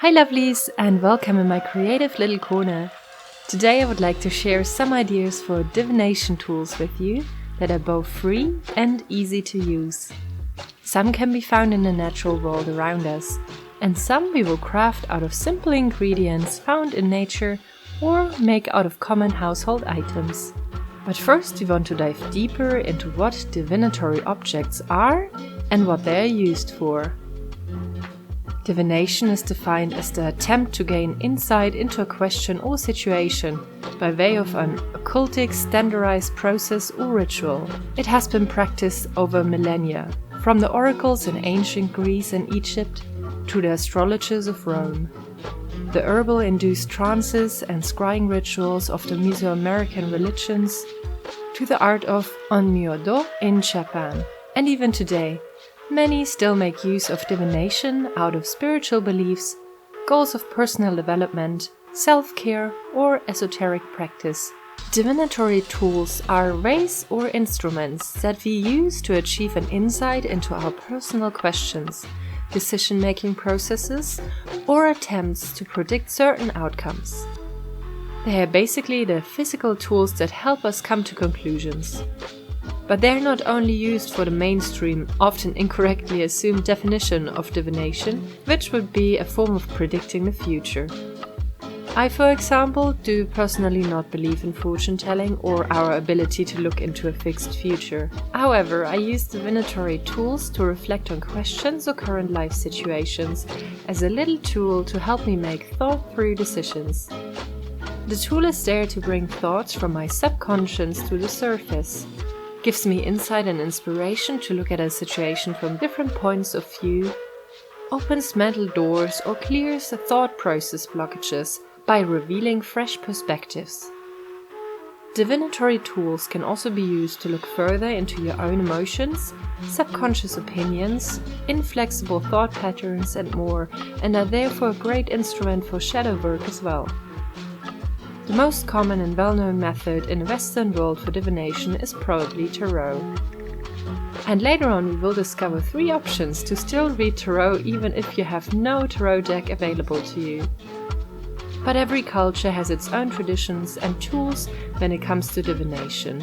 Hi lovelies, and welcome in my creative little corner. Today I would like to share some ideas for divination tools with you that are both free and easy to use. Some can be found in the natural world around us, and some we will craft out of simple ingredients found in nature or make out of common household items. But first we want to dive deeper into what divinatory objects are and what they are used for. Divination is defined as the attempt to gain insight into a question or situation by way of an occultic, standardized process or ritual. It has been practiced over millennia, from the oracles in ancient Greece and Egypt to the astrologers of Rome. The herbal induced trances and scrying rituals of the Mesoamerican religions to the art of onmyodo in Japan. And even today, many still make use of divination out of spiritual beliefs, goals of personal development, self-care, or esoteric practice. Divinatory tools are ways or instruments that we use to achieve an insight into our personal questions, decision-making processes, or attempts to predict certain outcomes. They are basically the physical tools that help us come to conclusions. But they are not only used for the mainstream, often incorrectly assumed definition of divination, which would be a form of predicting the future. I, for example, do personally not believe in fortune telling or our ability to look into a fixed future. However, I use divinatory tools to reflect on questions or current life situations as a little tool to help me make thought-through decisions. The tool is there to bring thoughts from my subconscious to the surface. Gives me insight and inspiration to look at a situation from different points of view, opens mental doors or clears the thought process blockages by revealing fresh perspectives. Divinatory tools can also be used to look further into your own emotions, subconscious opinions, inflexible thought patterns and more, and are therefore a great instrument for shadow work as well. The most common and well-known method in the Western world for divination is probably tarot. And later on we will discover 3 options to still read tarot even if you have no tarot deck available to you. But every culture has its own traditions and tools when it comes to divination,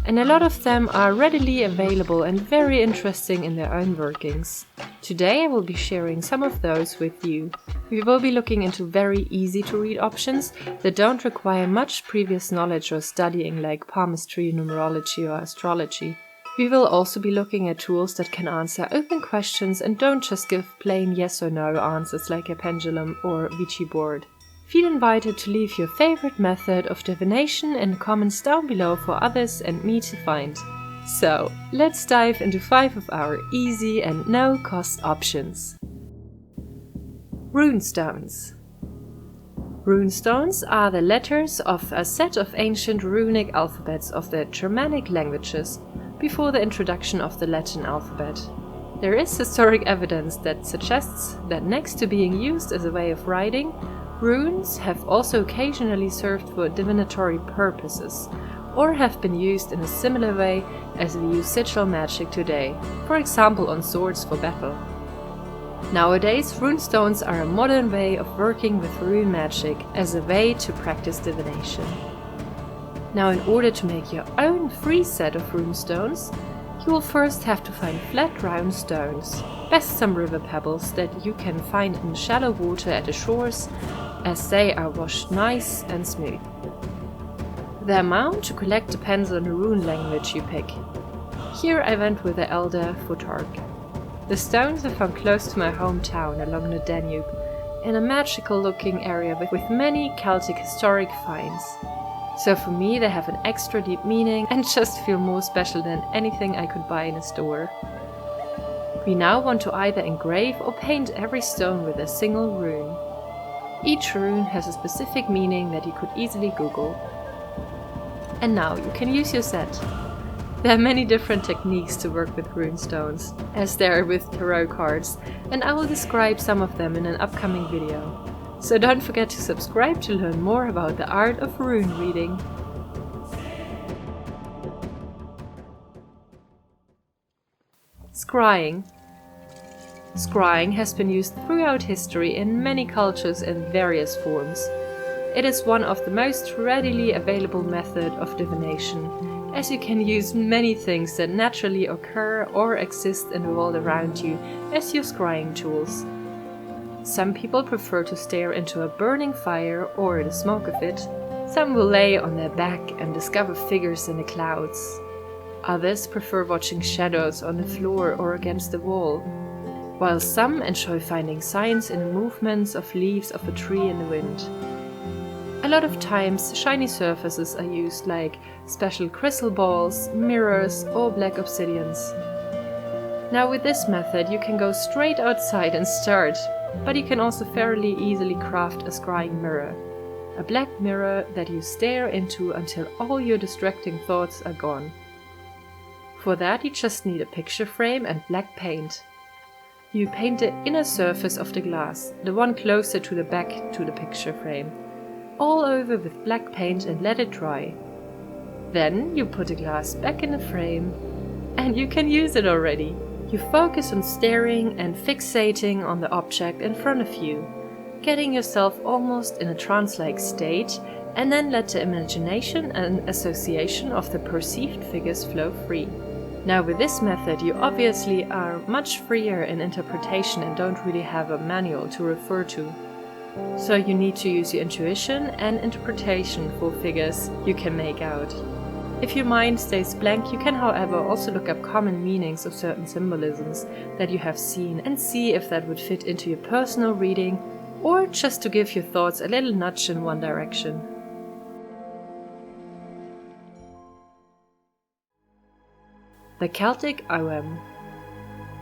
and a lot of them are readily available and very interesting in their own workings. Today I will be sharing some of those with you. We will be looking into very easy to read options that don't require much previous knowledge or studying like palmistry, numerology or astrology. We will also be looking at tools that can answer open questions and don't just give plain yes or no answers like a pendulum or Ouija board. Feel invited to leave your favorite method of divination in the comments down below for others and me to find. So, let's dive into 5 of our easy and no-cost options. Runestones. Runestones are the letters of a set of ancient runic alphabets of the Germanic languages before the introduction of the Latin alphabet. There is historic evidence that suggests that next to being used as a way of writing, runes have also occasionally served for divinatory purposes, or have been used in a similar way as we use sigil magic today, for example on swords for battle. Nowadays, runestones are a modern way of working with rune magic as a way to practice divination. Now, in order to make your own free set of runestones, you will first have to find flat round stones, best some river pebbles that you can find in shallow water at the shores, as they are washed nice and smooth. The amount to collect depends on the rune language you pick. Here I went with the Elder Futhark. The stones are found close to my hometown along the Danube, in a magical looking area with many Celtic historic finds. So for me they have an extra deep meaning and just feel more special than anything I could buy in a store. We now want to either engrave or paint every stone with a single rune. Each rune has a specific meaning that you could easily Google. And now you can use your set. There are many different techniques to work with runestones, as there are with tarot cards, and I will describe some of them in an upcoming video. So don't forget to subscribe to learn more about the art of rune reading. Scrying. Scrying has been used throughout history in many cultures in various forms. It is one of the most readily available method of divination, as you can use many things that naturally occur or exist in the world around you as your scrying tools. Some people prefer to stare into a burning fire or the smoke of it. Some will lay on their back and discover figures in the clouds. Others prefer watching shadows on the floor or against the wall, while some enjoy finding signs in the movements of leaves of a tree in the wind. A lot of times shiny surfaces are used, like special crystal balls, mirrors or black obsidians. Now with this method you can go straight outside and start, but you can also fairly easily craft a scrying mirror. A black mirror that you stare into until all your distracting thoughts are gone. For that you just need a picture frame and black paint. You paint the inner surface of the glass, the one closer to the back to the picture frame, all over with black paint and let it dry. Then you put the glass back in the frame and you can use it already. You focus on staring and fixating on the object in front of you, getting yourself almost in a trance-like state, and then let the imagination and association of the perceived figures flow free. Now with this method you obviously are much freer in interpretation and don't really have a manual to refer to. So you need to use your intuition and interpretation for figures you can make out. If your mind stays blank, you can however also look up common meanings of certain symbolisms that you have seen and see if that would fit into your personal reading, or just to give your thoughts a little nudge in one direction. The Celtic Ogham.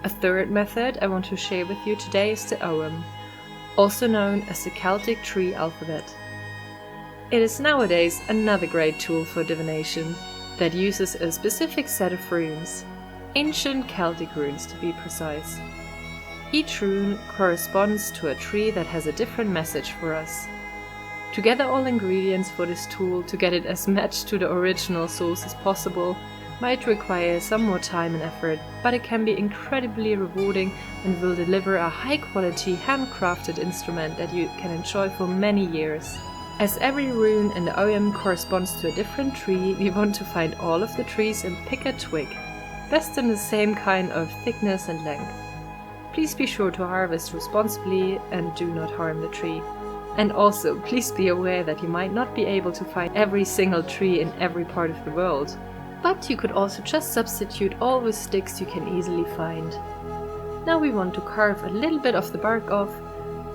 A third method I want to share with you today is the Ogham, also known as the Celtic tree alphabet. It is nowadays another great tool for divination that uses a specific set of runes, ancient Celtic runes to be precise. Each rune corresponds to a tree that has a different message for us. To gather all ingredients for this tool to get it as matched to the original source as possible might require some more time and effort, but it can be incredibly rewarding and will deliver a high-quality handcrafted instrument that you can enjoy for many years. As every rune in the Ogham corresponds to a different tree, we want to find all of the trees and pick a twig, best in the same kind of thickness and length. Please be sure to harvest responsibly and do not harm the tree. And also, please be aware that you might not be able to find every single tree in every part of the world. But you could also just substitute all the sticks you can easily find. Now we want to carve a little bit of the bark off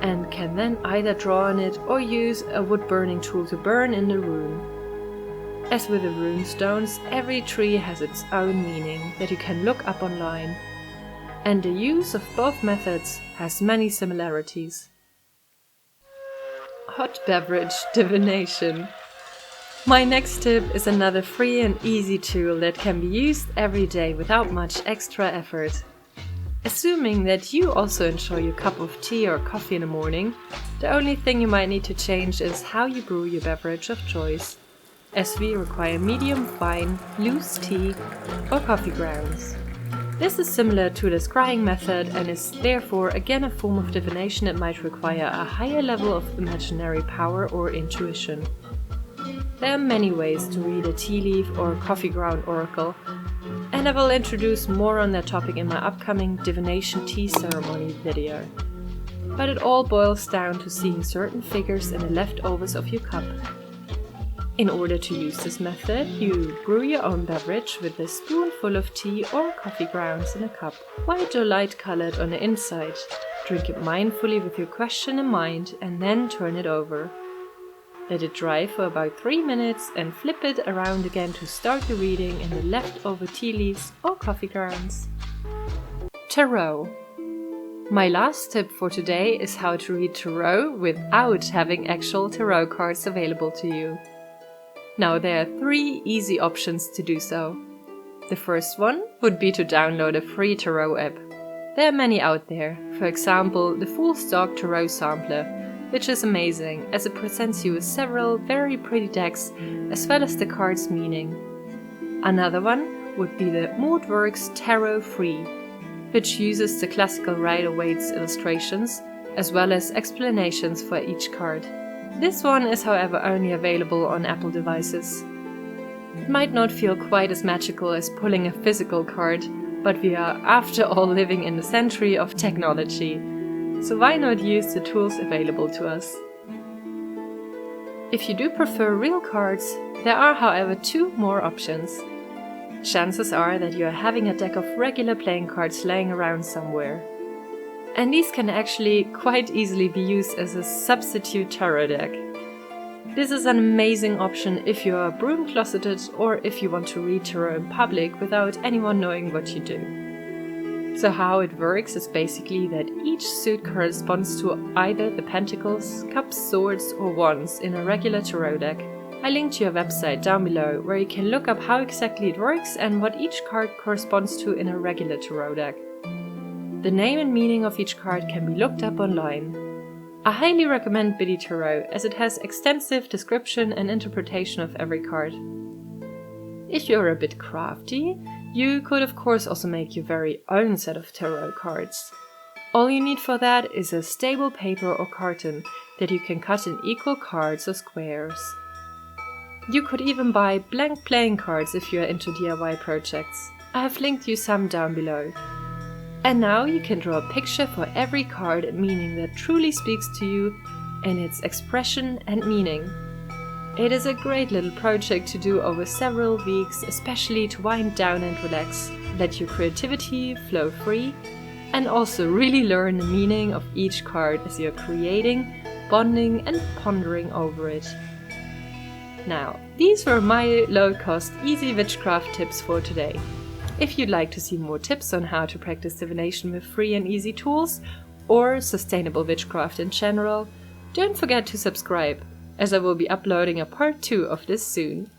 and can then either draw on it or use a wood burning tool to burn in the rune. As with the Runestones, every tree has its own meaning that you can look up online, and the use of both methods has many similarities. Hot Beverage Divination. My next tip is another free and easy tool that can be used every day without much extra effort. Assuming that you also enjoy your cup of tea or coffee in the morning, the only thing you might need to change is how you brew your beverage of choice, as we require medium fine, loose tea or coffee grounds. This is similar to the scrying method and is therefore again a form of divination that might require a higher level of imaginary power or intuition. There are many ways to read a tea leaf or coffee ground oracle, and I will introduce more on that topic in my upcoming divination tea ceremony video. But it all boils down to seeing certain figures in the leftovers of your cup. In order to use this method, you brew your own beverage with a spoonful of tea or coffee grounds in a cup, white or light colored on the inside. Drink it mindfully with your question in mind and then turn it over. Let it dry for about 3 minutes and flip it around again to start the reading in the leftover tea leaves or coffee grounds. Tarot. My last tip for today is how to read tarot without having actual tarot cards available to you. Now there are 3 easy options to do so. The first one would be to download a free tarot app. There are many out there, for example the Full Stock Tarot Sampler, which is amazing as it presents you with several very pretty decks as well as the card's meaning. Another one would be the Moodworks Tarot Free, which uses the classical Rider-Waite's illustrations, as well as explanations for each card. This one is, however, only available on Apple devices. It might not feel quite as magical as pulling a physical card, but we are, after all, living in the century of technology, so why not use the tools available to us? If you do prefer real cards, there are, however, two more options. Chances are that you are having a deck of regular playing cards laying around somewhere. And these can actually quite easily be used as a substitute tarot deck. This is an amazing option if you are broom-closeted or if you want to read tarot in public without anyone knowing what you do. So how it works is basically that each suit corresponds to either the pentacles, cups, swords or wands in a regular tarot deck. I linked your website down below where you can look up how exactly it works and what each card corresponds to in a regular tarot deck. The name and meaning of each card can be looked up online. I highly recommend Biddy Tarot as it has extensive description and interpretation of every card. If you're a bit crafty, you could of course also make your very own set of tarot cards. All you need for that is a stable paper or carton that you can cut in equal cards or squares. You could even buy blank playing cards if you are into DIY projects. I have linked you some down below. And now you can draw a picture for every card and meaning that truly speaks to you in its expression and meaning. It is a great little project to do over several weeks, especially to wind down and relax, let your creativity flow free, and also really learn the meaning of each card as you're creating, bonding and pondering over it. Now, these were my low-cost, easy witchcraft tips for today. If you'd like to see more tips on how to practice divination with free and easy tools, or sustainable witchcraft in general, don't forget to subscribe, as I will be uploading a part 2 of this soon.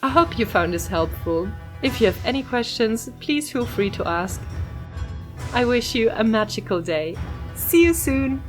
I hope you found this helpful. If you have any questions, please feel free to ask. I wish you a magical day. See you soon!